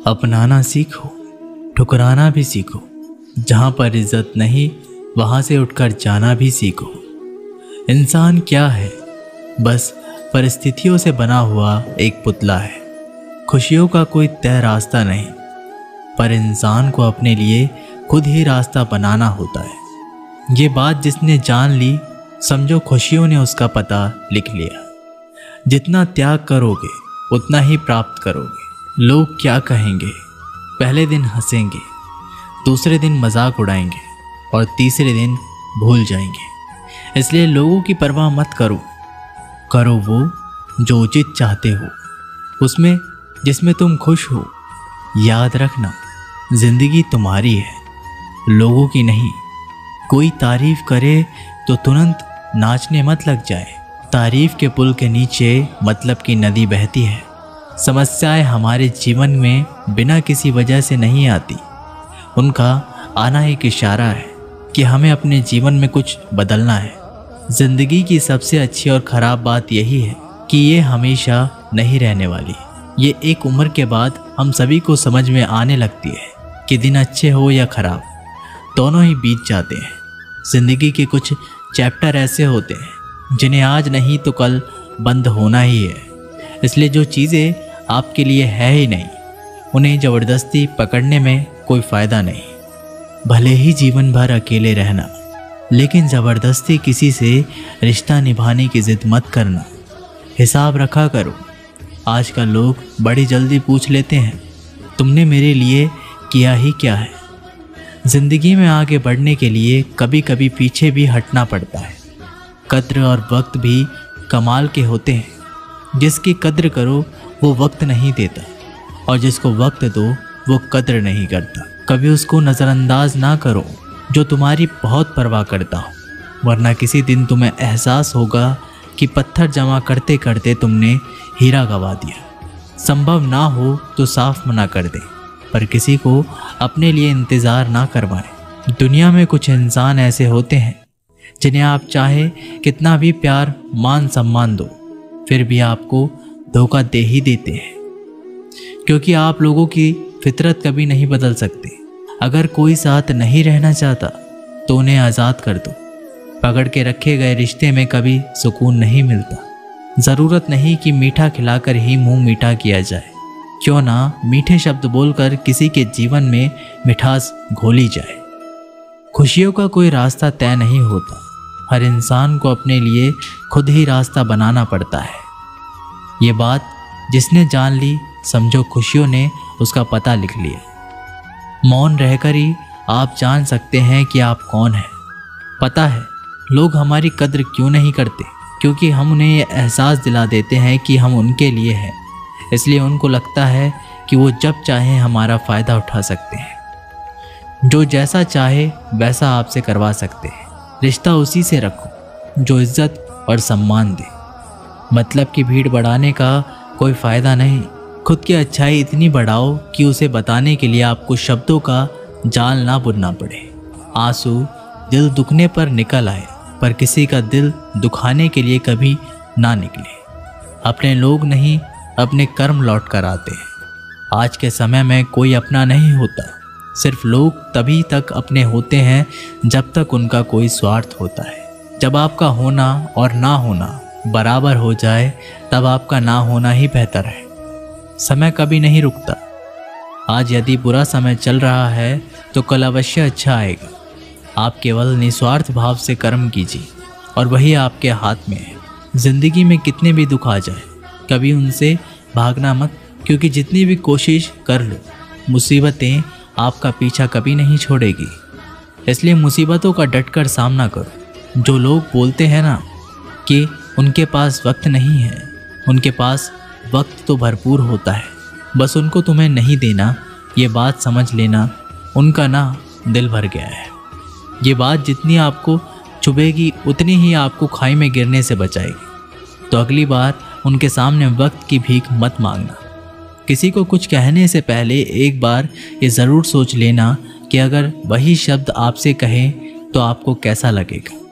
अपनाना सीखो, ठुकराना भी सीखो। जहाँ पर इज्जत नहीं वहाँ से उठकर जाना भी सीखो। इंसान क्या है? बस परिस्थितियों से बना हुआ एक पुतला है। खुशियों का कोई तय रास्ता नहीं, पर इंसान को अपने लिए खुद ही रास्ता बनाना होता है। ये बात जिसने जान ली, समझो खुशियों ने उसका पता लिख लिया। जितना त्याग करोगे उतना ही प्राप्त करोगे। लोग क्या कहेंगे? पहले दिन हंसेंगे, दूसरे दिन मजाक उड़ाएंगे और तीसरे दिन भूल जाएंगे। इसलिए लोगों की परवाह मत करो। करो वो जो उचित चाहते हो, उसमें जिसमें तुम खुश हो। याद रखना, जिंदगी तुम्हारी है, लोगों की नहीं। कोई तारीफ करे तो तुरंत नाचने मत लग जाए। तारीफ के पुल के नीचे मतलब की नदी बहती है। समस्याएं हमारे जीवन में बिना किसी वजह से नहीं आती। उनका आना एक इशारा है कि हमें अपने जीवन में कुछ बदलना है। जिंदगी की सबसे अच्छी और ख़राब बात यही है कि ये हमेशा नहीं रहने वाली। ये एक उम्र के बाद हम सभी को समझ में आने लगती है कि दिन अच्छे हो या ख़राब, दोनों ही बीत जाते हैं। ज़िंदगी के कुछ चैप्टर ऐसे होते हैं जिन्हें आज नहीं तो कल बंद होना ही है। इसलिए जो चीज़ें आपके लिए है ही नहीं, उन्हें ज़बरदस्ती पकड़ने में कोई फ़ायदा नहीं। भले ही जीवन भर अकेले रहना, लेकिन ज़बरदस्ती किसी से रिश्ता निभाने की ज़िद मत करना। हिसाब रखा करो। आजकल लोग बड़ी जल्दी पूछ लेते हैं, तुमने मेरे लिए किया ही क्या है। ज़िंदगी में आगे बढ़ने के लिए कभी कभी पीछे भी हटना पड़ता है। कद्र और वक्त भी कमाल के होते हैं। जिसकी कद्र करो वो वक्त नहीं देता, और जिसको वक्त दो वो कद्र नहीं करता। कभी उसको नज़रअंदाज ना करो जो तुम्हारी बहुत परवाह करता हो, वरना किसी दिन तुम्हें एहसास होगा कि पत्थर जमा करते करते तुमने हीरा गंवा दिया। संभव ना हो तो साफ मना कर दे, पर किसी को अपने लिए इंतज़ार ना करवाएं। दुनिया में कुछ इंसान ऐसे होते हैं जिन्हें आप चाहे कितना भी प्यार मान सम्मान दो, फिर भी आपको धोखा दे ही देते हैं, क्योंकि आप लोगों की फितरत कभी नहीं बदल सकते। अगर कोई साथ नहीं रहना चाहता तो उन्हें आज़ाद कर दो। पकड़ के रखे गए रिश्ते में कभी सुकून नहीं मिलता। ज़रूरत नहीं कि मीठा खिलाकर ही मुंह मीठा किया जाए। क्यों ना मीठे शब्द बोलकर किसी के जीवन में मिठास घोली जाए। खुशियों का कोई रास्ता तय नहीं होता। हर इंसान को अपने लिए खुद ही रास्ता बनाना पड़ता है। ये बात जिसने जान ली, समझो खुशियों ने उसका पता लिख लिया। मौन रहकर ही आप जान सकते हैं कि आप कौन हैं। पता है लोग हमारी कद्र क्यों नहीं करते? क्योंकि हम उन्हें ये एहसास दिला देते हैं कि हम उनके लिए हैं। इसलिए उनको लगता है कि वो जब चाहे हमारा फ़ायदा उठा सकते हैं, जो जैसा चाहे वैसा आपसे करवा सकते हैं। रिश्ता उसी से रखो जो इज्जत और सम्मान दे। मतलब की भीड़ बढ़ाने का कोई फ़ायदा नहीं। खुद की अच्छाई इतनी बढ़ाओ कि उसे बताने के लिए आपको शब्दों का जाल ना बुनना पड़े। आंसू दिल दुखने पर निकल आए, पर किसी का दिल दुखाने के लिए कभी ना निकले। अपने लोग नहीं, अपने कर्म लौट कर आते हैं। आज के समय में कोई अपना नहीं होता। सिर्फ लोग तभी तक अपने होते हैं जब तक उनका कोई स्वार्थ होता है। जब आपका होना और ना होना बराबर हो जाए, तब आपका ना होना ही बेहतर है। समय कभी नहीं रुकता। आज यदि बुरा समय चल रहा है तो कल अवश्य अच्छा आएगा। आप केवल निस्वार्थ भाव से कर्म कीजिए और वही आपके हाथ में है। ज़िंदगी में कितने भी दुख आ जाए, कभी उनसे भागना मत, क्योंकि जितनी भी कोशिश कर लो, मुसीबतें आपका पीछा कभी नहीं छोड़ेगी। इसलिए मुसीबतों का डटकर सामना करो। जो लोग बोलते हैं ना कि उनके पास वक्त नहीं है, उनके पास वक्त तो भरपूर होता है, बस उनको तुम्हें नहीं देना। ये बात समझ लेना, उनका ना दिल भर गया है। ये बात जितनी आपको चुभेगी उतनी ही आपको खाई में गिरने से बचाएगी। तो अगली बार उनके सामने वक्त की भीख मत मांगना। किसी को कुछ कहने से पहले एक बार ये ज़रूर सोच लेना कि अगर वही शब्द आपसे कहें तो आपको कैसा लगेगा।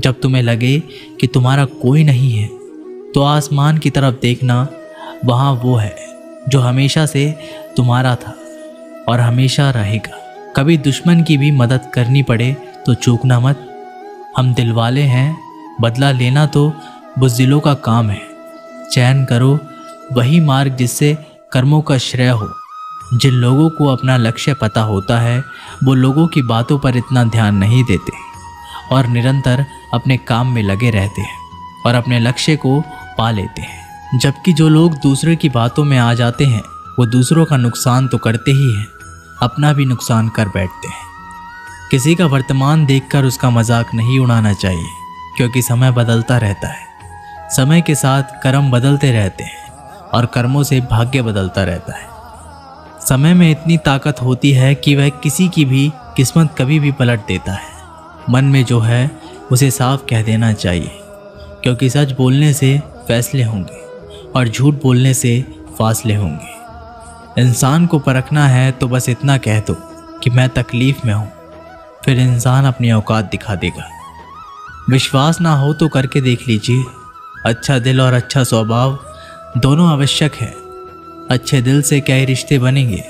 जब तुम्हें लगे कि तुम्हारा कोई नहीं है तो आसमान की तरफ देखना, वहाँ वो है जो हमेशा से तुम्हारा था और हमेशा रहेगा। कभी दुश्मन की भी मदद करनी पड़े तो चूकना मत। हम दिलवाले हैं, बदला लेना तो बुज़दिलों का काम है। चयन करो वही मार्ग जिससे कर्मों का श्रेय हो। जिन लोगों को अपना लक्ष्य पता होता है वो लोगों की बातों पर इतना ध्यान नहीं देते और निरंतर अपने काम में लगे रहते हैं और अपने लक्ष्य को पा लेते हैं। जबकि जो लोग दूसरे की बातों में आ जाते हैं वो दूसरों का नुकसान तो करते ही हैं, अपना भी नुकसान कर बैठते हैं। किसी का वर्तमान देखकर उसका मजाक नहीं उड़ाना चाहिए, क्योंकि समय बदलता रहता है। समय के साथ कर्म बदलते रहते हैं और कर्मों से भाग्य बदलता रहता है। समय में इतनी ताकत होती है कि वह किसी की भी किस्मत कभी भी पलट देता है। मन में जो है उसे साफ कह देना चाहिए, क्योंकि सच बोलने से फैसले होंगे और झूठ बोलने से फासले होंगे। इंसान को परखना है तो बस इतना कह दो कि मैं तकलीफ में हूँ, फिर इंसान अपनी औकात दिखा देगा। विश्वास ना हो तो करके देख लीजिए। अच्छा दिल और अच्छा स्वभाव दोनों आवश्यक है। अच्छे दिल से कई रिश्ते बनेंगे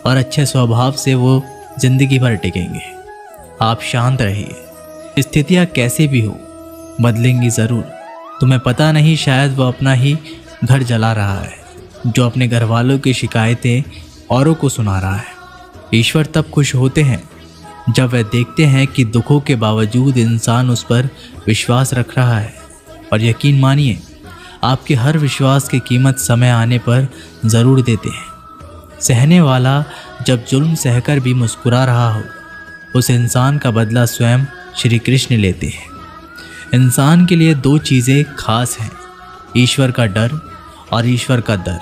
और अच्छे स्वभाव से वो जिंदगी भर टिकेंगे। आप शांत रहिए। स्थितियाँ कैसे भी हो बदलेंगी ज़रूर। तुम्हें पता नहीं, शायद वो अपना ही घर जला रहा है, जो अपने घर वालों की शिकायतें औरों को सुना रहा है। ईश्वर तब खुश होते हैं जब वे देखते हैं कि दुखों के बावजूद इंसान उस पर विश्वास रख रहा है। और यकीन मानिए, आपके हर विश्वास की कीमत समय आने पर ज़रूर देते हैं। सहने वाला जब जुल्म सहकर भी मुस्कुरा रहा हो, उस इंसान का बदला स्वयं श्री कृष्ण लेते हैं। इंसान के लिए दो चीज़ें खास हैं, ईश्वर का डर और ईश्वर का दर।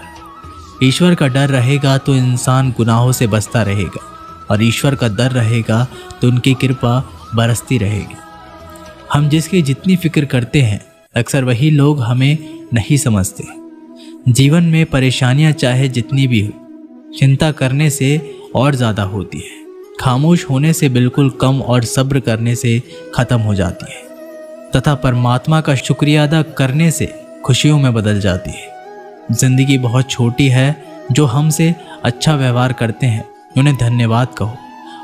ईश्वर का डर रहेगा तो इंसान गुनाहों से बचता रहेगा और ईश्वर का दर रहेगा तो उनकी कृपा बरसती रहेगी। हम जिसकी जितनी फिक्र करते हैं अक्सर वही लोग हमें नहीं समझते। जीवन में परेशानियां चाहे जितनी भी हो, चिंता करने से और ज़्यादा होती है। खामोश होने से बिल्कुल कम और सब्र करने से ख़त्म हो जाती है तथा परमात्मा का शुक्रिया अदा करने से खुशियों में बदल जाती है। ज़िंदगी बहुत छोटी है। जो हमसे अच्छा व्यवहार करते हैं उन्हें धन्यवाद कहो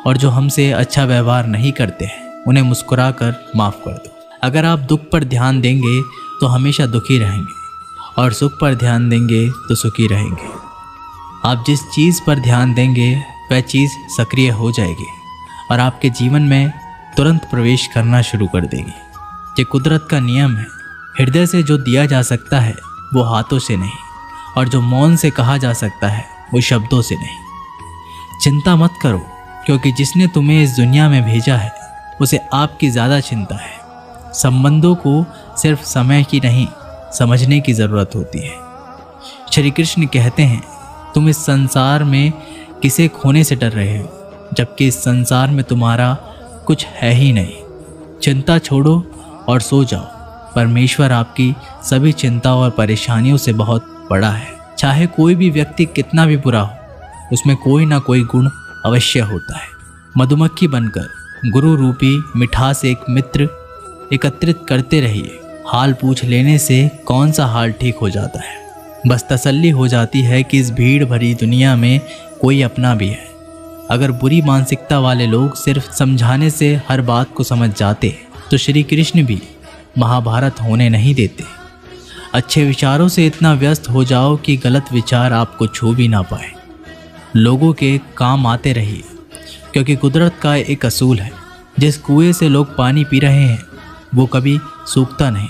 और जो हमसे अच्छा व्यवहार नहीं करते हैं उन्हें मुस्कुरा कर माफ़ कर दो। अगर आप दुख पर ध्यान देंगे तो हमेशा दुखी रहेंगे और सुख पर ध्यान देंगे तो सुखी रहेंगे। आप जिस चीज़ पर ध्यान देंगे वह चीज़ सक्रिय हो जाएगी और आपके जीवन में तुरंत प्रवेश करना शुरू कर देगी। ये कुदरत का नियम है। हृदय से जो दिया जा सकता है वो हाथों से नहीं, और जो मौन से कहा जा सकता है वो शब्दों से नहीं। चिंता मत करो, क्योंकि जिसने तुम्हें इस दुनिया में भेजा है उसे आपकी ज़्यादा चिंता है। संबंधों को सिर्फ समय की नहीं, समझने की ज़रूरत होती है। श्री कृष्ण कहते हैं, तुम इस संसार में किसे खोने से डर रहे हो, जबकि इस संसार में तुम्हारा कुछ है ही नहीं। चिंता छोड़ो और सो जाओ। परमेश्वर आपकी सभी चिंताओं और परेशानियों से बहुत बड़ा है। चाहे कोई भी व्यक्ति कितना भी बुरा हो, उसमें कोई ना कोई गुण अवश्य होता है। मधुमक्खी बनकर गुरु रूपी मिठास एक मित्र एकत्रित करते रहिए। हाल पूछ लेने से कौन सा हाल ठीक हो जाता है। बस तसल्ली हो जाती है कि इस भीड़ भरी दुनिया में कोई अपना भी है। अगर बुरी मानसिकता वाले लोग सिर्फ समझाने से हर बात को समझ जाते तो श्री कृष्ण भी महाभारत होने नहीं देते। अच्छे विचारों से इतना व्यस्त हो जाओ कि गलत विचार आपको छू भी ना पाए। लोगों के काम आते रहिए, क्योंकि कुदरत का एक असूल है, जिस कुएं से लोग पानी पी रहे हैं वो कभी सूखता नहीं।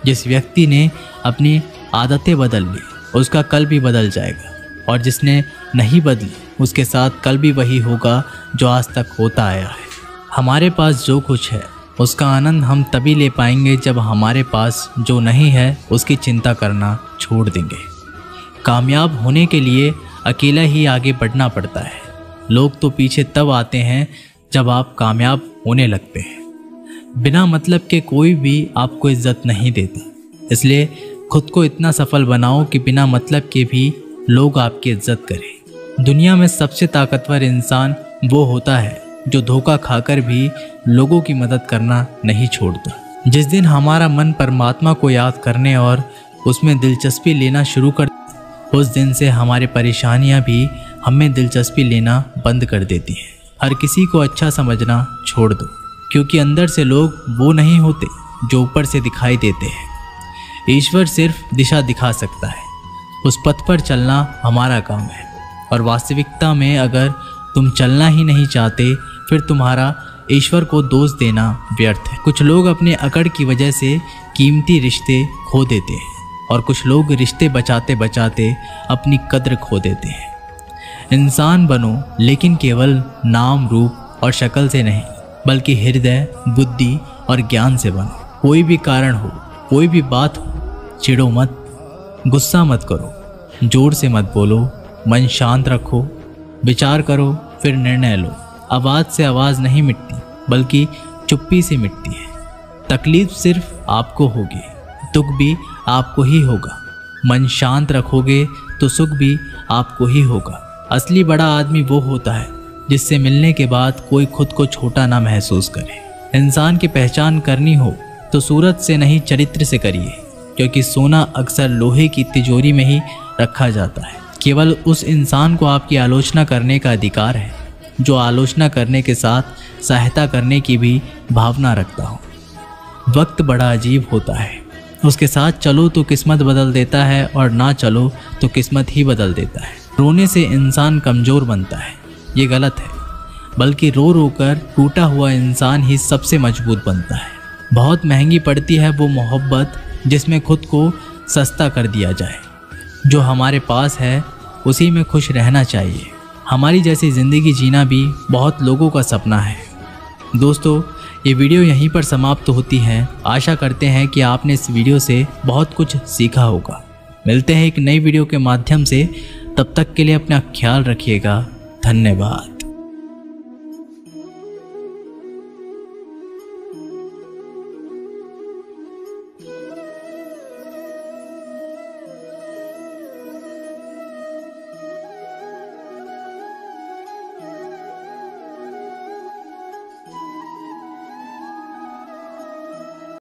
जिस व्यक्ति ने अपनी आदतें बदल ली उसका कल भी बदल जाएगा, और जिसने नहीं बदली उसके साथ कल भी वही होगा जो आज तक होता आया है। हमारे पास जो कुछ है उसका आनंद हम तभी ले पाएंगे जब हमारे पास जो नहीं है उसकी चिंता करना छोड़ देंगे। कामयाब होने के लिए अकेला ही आगे बढ़ना पड़ता है। लोग तो पीछे तब आते हैं जब आप कामयाब होने लगते हैं। बिना मतलब के कोई भी आपको इज्जत नहीं देता, इसलिए खुद को इतना सफल बनाओ कि बिना मतलब के भी लोग आपकी इज्जत करें। दुनिया में सबसे ताकतवर इंसान वो होता है जो धोखा खाकर भी लोगों की मदद करना नहीं छोड़ता। जिस दिन हमारा मन परमात्मा को याद करने और उसमें दिलचस्पी लेना शुरू कर, उस दिन से हमारी परेशानियां भी हमें दिलचस्पी लेना बंद कर देती है। हर किसी को अच्छा समझना छोड़ दो, क्योंकि अंदर से लोग वो नहीं होते जो ऊपर से दिखाई देते हैं। ईश्वर सिर्फ दिशा दिखा सकता है, उस पथ पर चलना हमारा काम है। और वास्तविकता में अगर तुम चलना ही नहीं चाहते, फिर तुम्हारा ईश्वर को दोष देना व्यर्थ है। कुछ लोग अपने अकड़ की वजह से कीमती रिश्ते खो देते हैं, और कुछ लोग रिश्ते बचाते बचाते अपनी कद्र खो देते हैं। इंसान बनो, लेकिन केवल नाम, रूप और शक्ल से नहीं, बल्कि हृदय, बुद्धि और ज्ञान से बनो। कोई भी कारण हो, कोई भी बात हो, चिढ़ो मत, गुस्सा मत करो, जोर से मत बोलो, मन शांत रखो, विचार करो, फिर निर्णय लो। आवाज़ से आवाज़ नहीं मिटती, बल्कि चुप्पी से मिटती है। तकलीफ सिर्फ आपको होगी, दुख भी आपको ही होगा। मन शांत रखोगे तो सुख भी आपको ही होगा। असली बड़ा आदमी वो होता है जिससे मिलने के बाद कोई खुद को छोटा ना महसूस करे। इंसान की पहचान करनी हो तो सूरत से नहीं, चरित्र से करिए, क्योंकि सोना अक्सर लोहे की तिजोरी में ही रखा जाता है। केवल उस इंसान को आपकी आलोचना करने का अधिकार है जो आलोचना करने के साथ सहायता करने की भी भावना रखता हो। वक्त बड़ा अजीब होता है, उसके साथ चलो तो किस्मत बदल देता है, और ना चलो तो किस्मत ही बदल देता है। रोने से इंसान कमज़ोर बनता है, ये गलत है, बल्कि रो रो कर टूटा हुआ इंसान ही सबसे मजबूत बनता है। बहुत महंगी पड़ती है वो मोहब्बत जिसमें खुद को सस्ता कर दिया जाए। जो हमारे पास है उसी में खुश रहना चाहिए। हमारी जैसी ज़िंदगी जीना भी बहुत लोगों का सपना है। दोस्तों, ये वीडियो यहीं पर समाप्त होती है। आशा करते हैं कि आपने इस वीडियो से बहुत कुछ सीखा होगा। मिलते हैं एक नई वीडियो के माध्यम से, तब तक के लिए अपना ख्याल रखिएगा। धन्यवाद।